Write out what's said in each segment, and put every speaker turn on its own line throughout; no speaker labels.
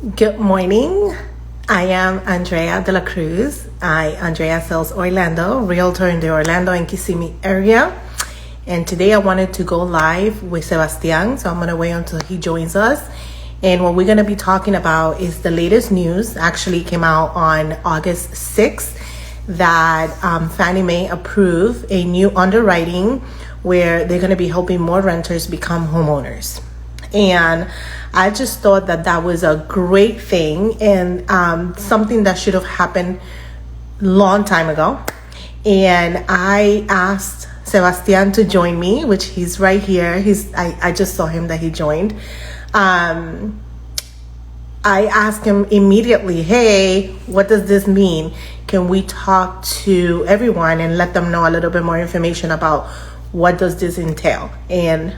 Good morning. I am Andrea De La Cruz. Andrea sells Orlando, realtor in the Orlando and Kissimmee area. And today I wanted to go live with Sebastian, so I'm going to wait until he joins us. And what we're going to be talking about is the latest news. Actually came out on August 6th that Fannie Mae approved a new underwriting where they're going to be helping more renters become homeowners. And I just thought that that was a great thing and something that should have happened long time ago. And I asked Sebastian to join me, which he's right here. I just saw him that he joined. I asked him immediately, hey, what does this mean? Can we talk to everyone and let them know a little bit more information about what does this entail? And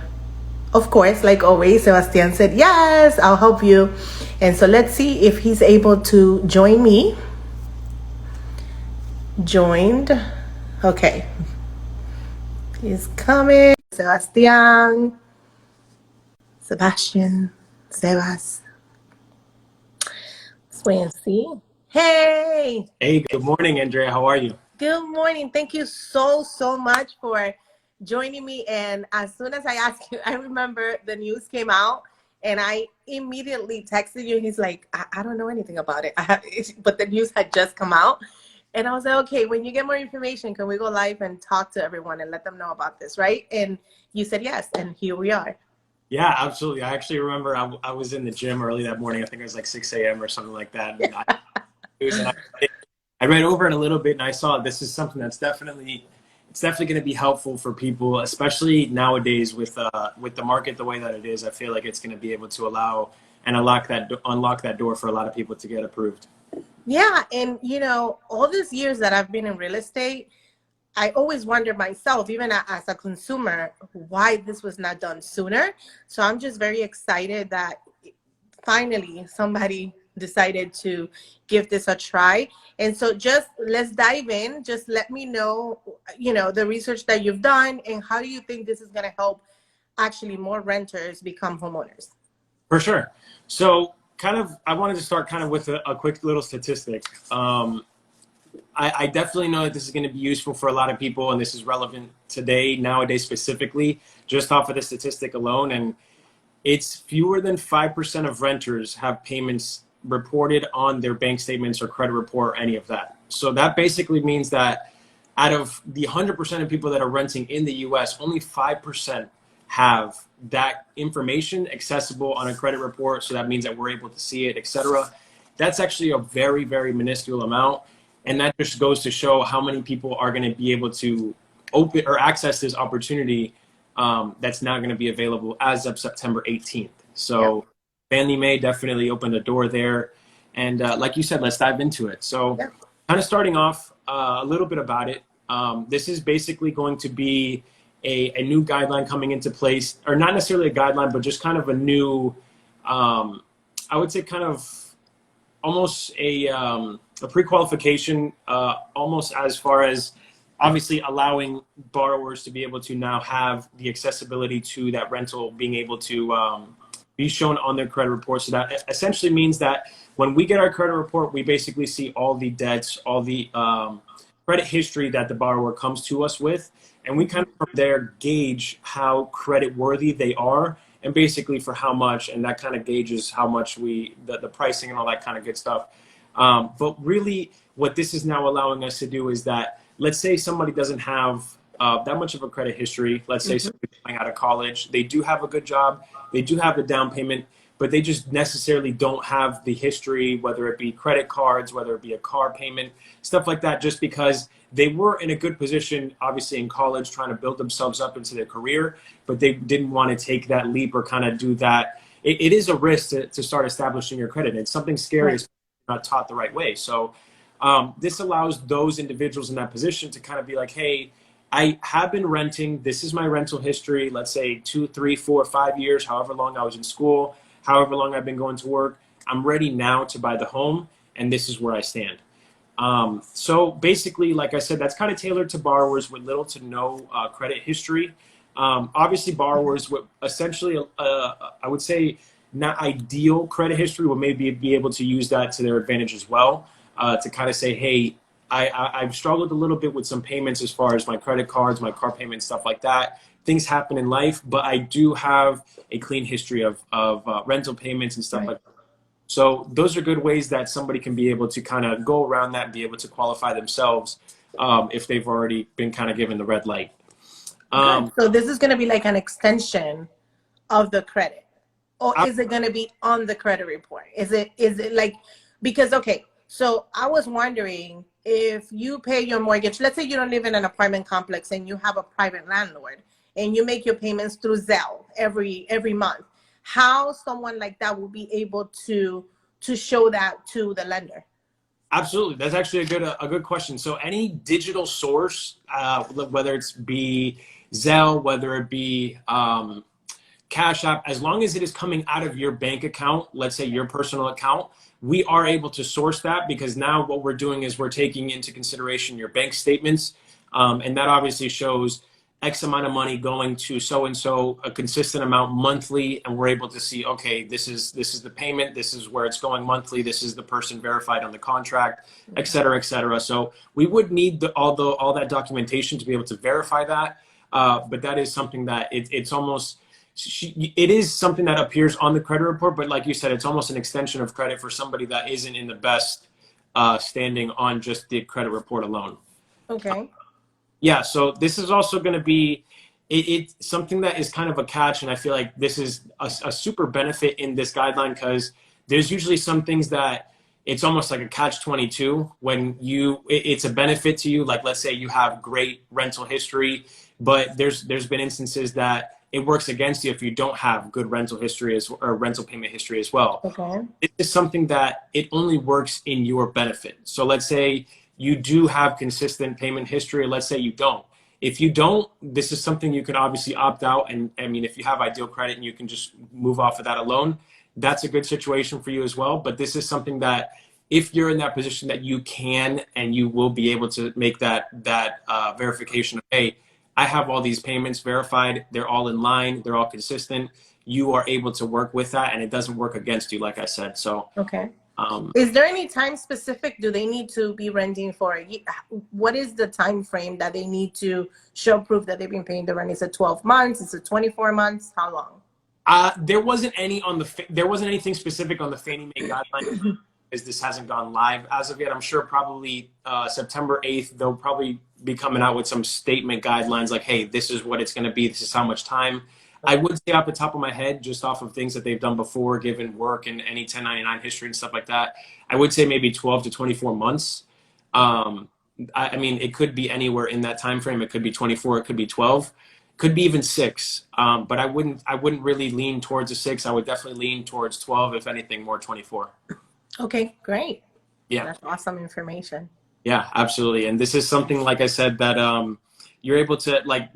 of course, like always, Sebastian said, yes, I'll help you. And so let's see if he's able to join me. Joined. Okay. He's coming. Sebastian. Sebas. Let's wait and see. Hey.
Hey, good morning, Andrea. How are you?
Good morning. Thank you so much for joining me. And as soon as I asked you, I remember the news came out and I immediately texted you. He's like, I don't know anything about it. But the news had just come out. And I was like, okay, when you get more information, can we go live and talk to everyone and let them know about this, right? And you said yes, and here we are.
Yeah, absolutely. I actually remember I was in the gym early that morning. I think it was like 6 a.m. or something like that. And I read over it a little bit and I saw this is something that's definitely going to be helpful for people, especially nowadays with the market the way that it is. I feel like it's going to be able to allow and unlock that door for a lot of people to get approved.
Yeah, and all these years that I've been in real estate, I always wondered myself, even as a consumer, why this was not done sooner. So I'm just very excited that finally somebody decided to give this a try. And so just let's dive in. Just let me know, the research that you've done and how do you think this is going to help actually more renters become homeowners?
For sure. So I wanted to start with a quick little statistic. I definitely know that this is going to be useful for a lot of people, and this is relevant nowadays specifically, just off of the statistic alone. And it's fewer than 5% of renters have payments reported on their bank statements or credit report or any of that. So that basically means that out of the 100% of people that are renting in the US, only 5% have that information accessible on a credit report. So that means that we're able to see it, etc. That's actually a very, very minuscule amount. And that just goes to show how many people are going to be able to open or access this opportunity that's now going to be available as of September 18th. So Fannie Mae definitely opened the door there. And like you said, let's dive into it. So kind of starting off a little bit about it. This is basically going to be a new guideline coming into place, or not necessarily a guideline, but just kind of a new, I would say kind of almost a pre-qualification, almost as far as obviously allowing borrowers to be able to now have the accessibility to that rental being able to be shown on their credit report. So that essentially means that when we get our credit report, we basically see all the debts, all the credit history that the borrower comes to us with. And we kind of from there gauge how credit worthy they are and basically for how much, and that kind of gauges how much the pricing and all that kind of good stuff. But really what this is now allowing us to do is that, let's say somebody doesn't have that much of a credit history. Let's say somebody's coming out of college. They do have a good job. They do have the down payment, but they just necessarily don't have the history, whether it be credit cards, whether it be a car payment, stuff like that, just because they were in a good position, obviously in college, trying to build themselves up into their career, but they didn't want to take that leap or kind of do that. It is a risk to start establishing your credit. It's something scary, if not taught the right way. So this allows those individuals in that position to kind of be like, hey, I have been renting. This is my rental history. Let's say 2, 3, 4, 5 years, however long I was in school, however long I've been going to work. I'm ready now to buy the home, and this is where I stand. So basically, like I said, that's kind of tailored to borrowers with little to no credit history. Obviously, borrowers with essentially, I would say, not ideal credit history will maybe be able to use that to their advantage as well, to kind of say, hey, I've struggled a little bit with some payments as far as my credit cards, my car payments, stuff like that. Things happen in life, but I do have a clean history of rental payments and stuff
Right.
like that. So those are good ways that somebody can be able to kind of go around that and be able to qualify themselves, if they've already been kind of given the red light.
Good. So this is going to be like an extension of the credit, or is it going to be on the credit report? Is it like, because, okay, so I was wondering, if you pay your mortgage, let's say you don't live in an apartment complex and you have a private landlord and you make your payments through Zelle every month, how someone like that will be able to show that to the lender?
Absolutely. That's actually a good question. So any digital source, whether it's be Zelle, whether it be Cash App, as long as it is coming out of your bank account, let's say your personal account, we are able to source that, because now what we're doing is we're taking into consideration your bank statements. And that obviously shows X amount of money going to so-and-so, a consistent amount monthly. And we're able to see, okay, this is the payment. This is where it's going monthly. This is the person verified on the contract, et cetera, et cetera. So we would need all that documentation to be able to verify that. But that is something that it is something that appears on the credit report, but like you said, it's almost an extension of credit for somebody that isn't in the best standing on just the credit report alone.
Okay.
Yeah, so this is also going to be it's something that is kind of a catch, and I feel like this is a super benefit in this guideline, because there's usually some things that it's almost like a catch-22 when it's a benefit to you. Like, let's say you have great rental history, but there's been instances that it works against you if you don't have good rental history or rental payment history as well.
Okay.
It is something that it only works in your benefit. So let's say you do have consistent payment history, or let's say you don't. If you don't, this is something you can obviously opt out. And I mean, if you have ideal credit and you can just move off of that alone, that's a good situation for you as well. But this is something that if you're in that position that you can and you will be able to make that verification of, hey, I have all these payments verified, they're all in line, they're all consistent, you are able to work with that, and it doesn't work against you, like I said. So
okay. Is there any time specific? Do they need to be renting for a year? What is the time frame that they need to show proof that they've been paying the rent? Is it 12 months? Is it 24 months? How long?
There wasn't anything specific on the Fannie Mae guideline, as this hasn't gone live as of yet. I'm sure probably September 8th, they'll probably be coming out with some statement guidelines like, hey, this is what it's going to be. This is how much time. I would say off the top of my head, just off of things that they've done before, given work and any 1099 history and stuff like that, I would say maybe 12 to 24 months. I mean, it could be anywhere in that time frame. It could be 24, it could be 12, could be even 6. But I wouldn't really lean towards a 6. I would definitely lean towards 12, if anything, more 24.
Okay, great.
Yeah,
that's awesome information.
Yeah, absolutely. And this is something, like I said, that you're able to, like,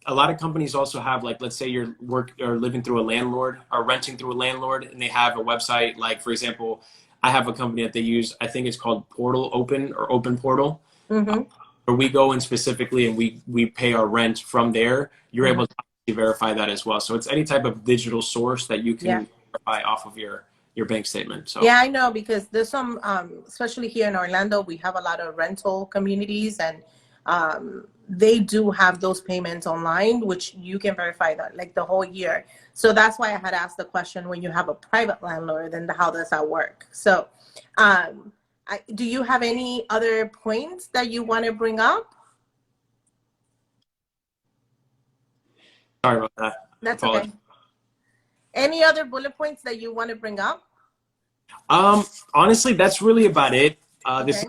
a lot of companies also have, like, let's say you're living through a landlord or renting through a landlord, and they have a website. Like, for example, I have a company that they use, I think it's called Portal Open or Open Portal, where we go in specifically and we pay our rent from there. You're able to verify that as well. So it's any type of digital source that you can verify off of your bank statement. So
yeah, I know, because there's some, especially here in Orlando, we have a lot of rental communities, and they do have those payments online, which you can verify that like the whole year. So that's why I had asked the question, when you have a private landlord, then how does that work? So do you have any other points that you want to bring up?
Sorry about that.
That's okay. Any other bullet points that you want to bring up?
Honestly, that's really about it.
Okay.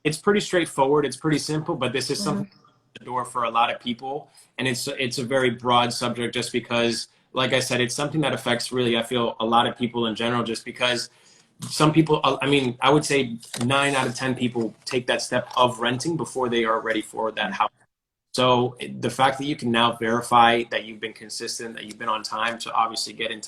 It's pretty straightforward. It's pretty simple, but this is something the door for a lot of people, and it's a very broad subject, just because, like I said, it's something that affects really, I feel, a lot of people in general, just because some people, I mean, I would say 9 out of 10 people take that step of renting before they are ready for that house. So the fact that you can now verify that you've been consistent, that you've been on time to obviously get in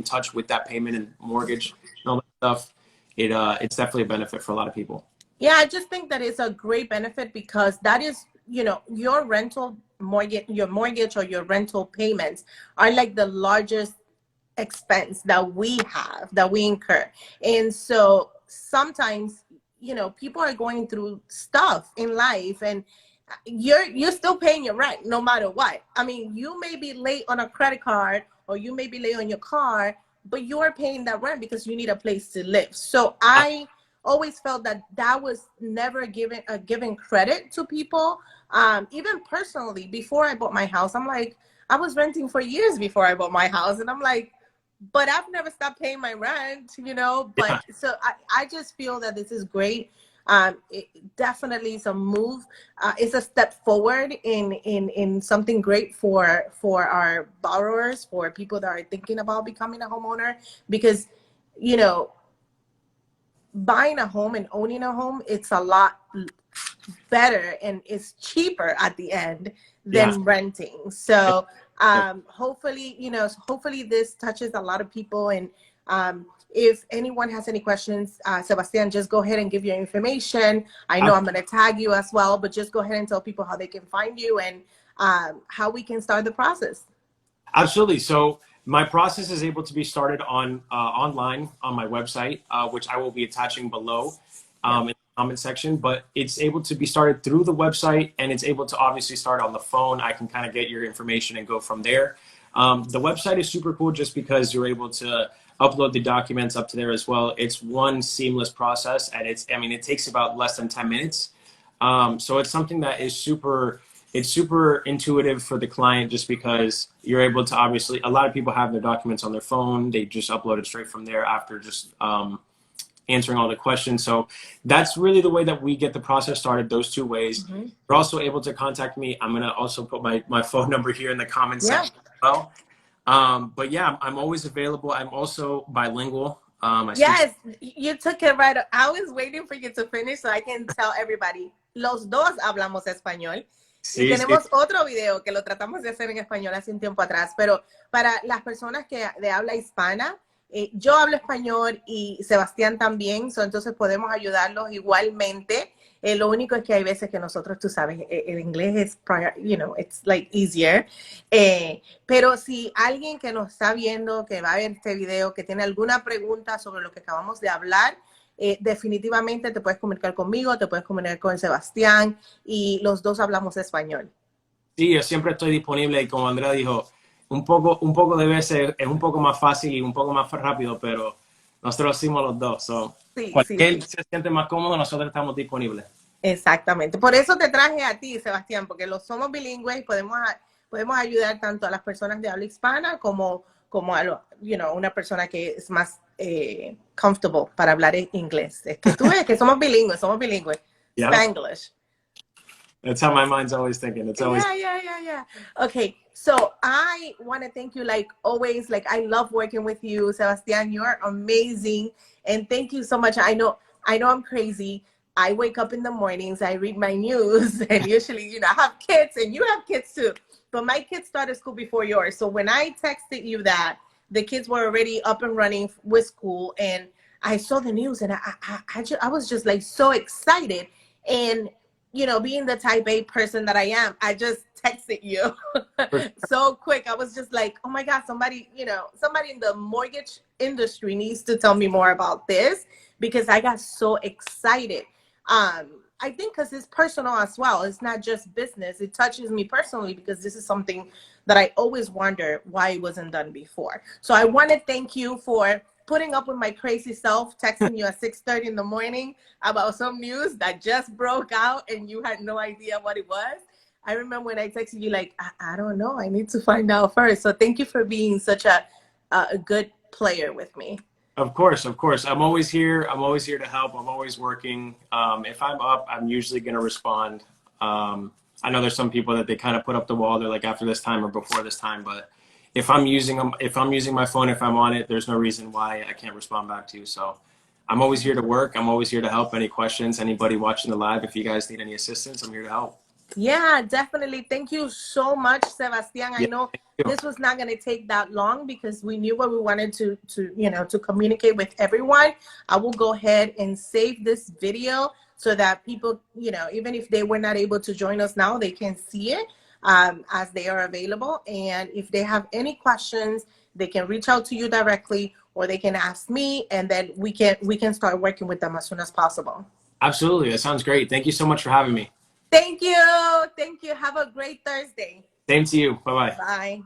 touch with that payment and mortgage and all that stuff, it's definitely a benefit for a lot of people.
Yeah, I just think that it's a great benefit, because that is, you know, your mortgage or your rental payments are like the largest expense that we have, that we incur. And so sometimes, you know, people are going through stuff in life, and you're still paying your rent no matter what. I mean, you may be late on a credit card, or you may be late on your car, but you're paying that rent because you need a place to live. So I always felt that that was never given credit to people. Even personally, before I bought my house, I'm like, I was renting for years before I bought my house, and I'm like, but I've never stopped paying my rent, you know. But so I just feel that this is great. It definitely is a move. It's a step forward in something great for our borrowers, for people that are thinking about becoming a homeowner, because, you know, buying a home and owning a home, it's a lot better and it's cheaper at the end than renting. So hopefully, you know, hopefully this touches a lot of people. And if anyone has any questions, Sebastian, just go ahead and give your information. I know I'm going to tag you as well, but just go ahead and tell people how they can find you and how we can start the process.
Absolutely. So my process is able to be started on online on my website, which I will be attaching below in the comment section. But it's able to be started through the website, and it's able to obviously start on the phone. I can kind of get your information and go from there. The website is super cool just because you're able to upload the documents up to there as well. It's one seamless process, and it takes about less than 10 minutes. So it's something that is super intuitive for the client, just because you're able to, obviously, a lot of people have their documents on their phone. They just upload it straight from there after just answering all the questions. So that's really the way that we get the process started, those two ways. You're also able to contact me. I'm going to also put my phone number here in the comments section as well. But yeah, I'm always available. I'm also bilingual.
Yes, you took it right. I was waiting for you to finish so I can tell everybody. Los dos hablamos español.
Sí,
y tenemos otro video que lo tratamos de hacer en español hace un tiempo atrás, pero para las personas que de habla hispana, yo hablo español y Sebastián también, entonces podemos ayudarlos igualmente. Lo único es que hay veces que nosotros, tú sabes, el inglés es, you know, it's like easier. Pero si alguien que nos está viendo, que va a ver este video, que tiene alguna pregunta sobre lo que acabamos de hablar, definitivamente te puedes comunicar conmigo, te puedes comunicar con Sebastián, y los dos hablamos español.
Sí, yo siempre estoy disponible, y como Andrea dijo, un poco de veces es un poco más fácil y un poco más rápido, pero nosotros hacemos los dos. So, cualquier se siente más cómodo, nosotros estamos disponibles.
Exactamente. Por eso te traje a ti, Sebastián, porque somos bilingües y podemos ayudar tanto a las personas de habla hispana como a una persona que es más comfortable para hablar en inglés. Es que tú ves que somos bilingües.
Yeah.
Spanglish.
That's how my mind's always thinking. It's always
yeah. Okay, so I want to thank you, like always. Like, I love working with you, Sebastián. You're amazing, and thank you so much. I know I'm crazy. I wake up in the mornings, I read my news, and usually, I have kids, and you have kids too. But my kids started school before yours. So when I texted you that the kids were already up and running with school, and I saw the news, and I was just like so excited. And being the type A person that I am, I just texted you so quick. I was just like, oh my God, somebody in the mortgage industry needs to tell me more about this, because I got so excited. I think because it's personal as well. It's not just business. It touches me personally, because this is something that I always wonder why it wasn't done before. So I want to thank you for putting up with my crazy self, texting you at 6:30 in the morning about some news that just broke out and you had no idea what it was. I remember when I texted you, like, I don't know, I need to find out first. So thank you for being such a good player with me.
Of course. I'm always here. I'm always here to help. I'm always working. If I'm up, I'm usually going to respond. I know there's some people that they kind of put up the wall. They're like, after this time or before this time. But if I'm using my phone, if I'm on it, there's no reason why I can't respond back to you. So I'm always here to work. I'm always here to help. Any questions, anybody watching the live, if you guys need any assistance, I'm here to help.
Yeah, definitely. Thank you so much, Sebastián. I know this was not going to take that long, because we knew what we wanted to communicate with everyone. I will go ahead and save this video so that people, even if they were not able to join us now, they can see it as they are available. And if they have any questions, they can reach out to you directly, or they can ask me, and then we can start working with them as soon as possible.
Absolutely. That sounds great. Thank you so much for having me.
Thank you. Have a great Thursday.
Same to you. Bye-bye.
Bye.